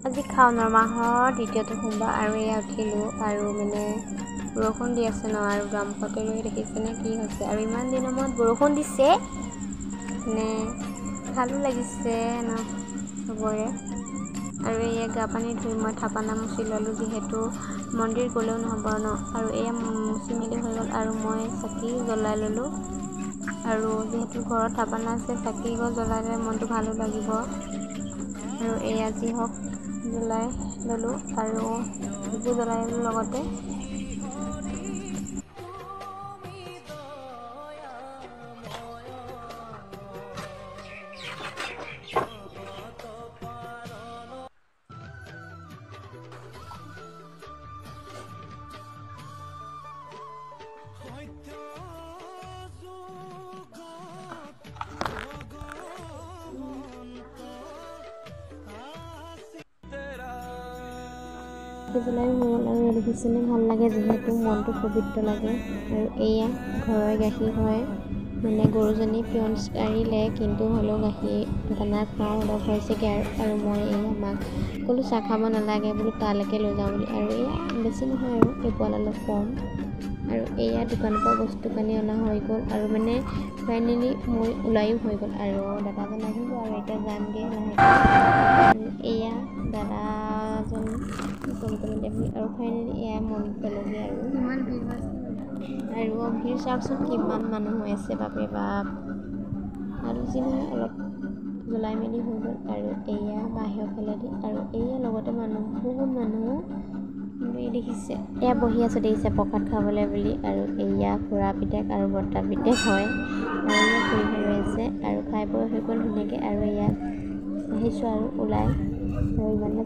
আজি শাওনৰ মাহৰ দ্বিতীয়টো সোমবাৰ আৰু এয়া উঠিলোঁ আৰু মানে বৰষুণ দি আছে ন আৰু দুৱাৰমুখতে ৰৈ দেখিছেনে কি হৈছে আৰু ইমান দিনৰ মূৰত বৰষুণ দিছে মানে ভালো লাগিছে ন চবৰে। আৰু এয়া গা পানী ধুই মই থাপানা মুচি ল'লোঁ যিহেতু মন্দিৰ গ'লেও নহ'ব ন আৰু এয়া মুচি মেলি হৈ গ'ল আৰু মই চাকি জ্বলাই ল'লোঁ আৰু যিহেতু ঘৰত থাপানা আছে চাকি গছ জ্বলালে মনটো ভালো লাগিব আৰু এয়া যি হওক জ্বলাই ল'লোঁ আৰু ধূপো জ্বলাই ল'লোঁ লগতে। জ্বলাই হৈ গ'ল আৰু দেখিছেনে ভাল লাগে যিহেতু মনটো পবিত্ৰ লাগে। আৰু এয়া ঘৰৰ গাখীৰ হয় মানে গৰুজনী পিয়নকাৰিলে কিন্তু হ'লেও গাখীৰ দানা খোৱাও অলপ হৈছেগৈ আৰু মই এয়া মাক ক'লোঁ চাহ খাব নালাগে বোলো তালৈকে লৈ যাওঁ বুলি আৰু এয়া বেছি নহয় আৰু এপোৱাল অলপ কম আৰু এয়া দোকানৰ পৰা বস্তু পানী অনা হৈ গ'ল আৰু মানে ফাইনেলি মই ওলায়ো হৈ গ'ল আৰু দাদাজন আহিব আৰু এতিয়া যামগৈ লাহেকৈ আৰু এয়া দাদাজন আৰু ফাইনেলি এয়া মন্দিৰ পালোঁগৈ আৰু ইমান ভিৰ আৰু ভিৰ চাওকচোন কিমান মানুহ হৈ আছে বাপৰে বাপ আৰু যি নহয় অলপ জ্বলাই মেলি হৈ গ'ল আৰু এয়া বাহিৰৰ ফালেদি আৰু এয়া লগতে বহুত মানুহ দেখিছে এয়া বহি আছে দেখিছে প্ৰসাদ খাবলৈ বুলি আৰু এয়া খুৰা পিতেক আৰু বৰ্তা পিতেক হয় আৰু এয়া ফুৰিব ৰৈ আছে আৰু খাই বৈ হৈ গ'ল ধুনীয়াকৈ আৰু এয়া আহিছোঁ আৰু ওলাই আৰু ইমানে